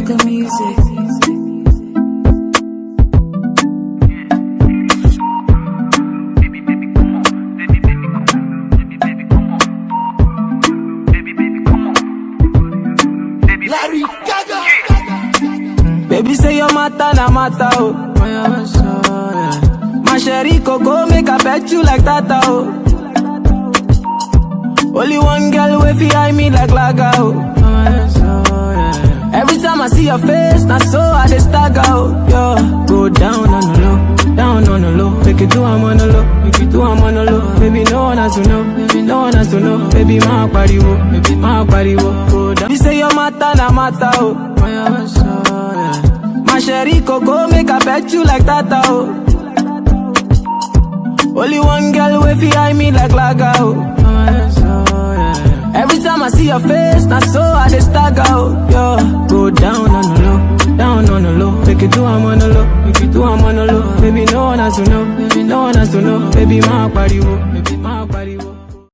Good music. Larry Gaga. Baby say your matter na matter, oh. My sherry coco make I pet you like tata, oh. Only one girl way fi eye me like laga, oh. Every time I see your face, not so I dey stagger, oh. Yo, go down on the low, down on the low. Make it do I'm on the low, make it do I'm on the low. Baby no one has to know, baby no one has to know. Baby my body wo, baby my body wo. Go down. You say your matter na matter, oh. My sherry coco make I pet you like tata, oh. Only one girl way fi eye me like laga, oh. Every time I see your face, not so I dey stagger, oh. Yo, go down on the low, down on the low. Make it do I'm on the low, make it do I'm on the low. Baby no one has to know, baby no one has to know. Baby my body wo, baby my body.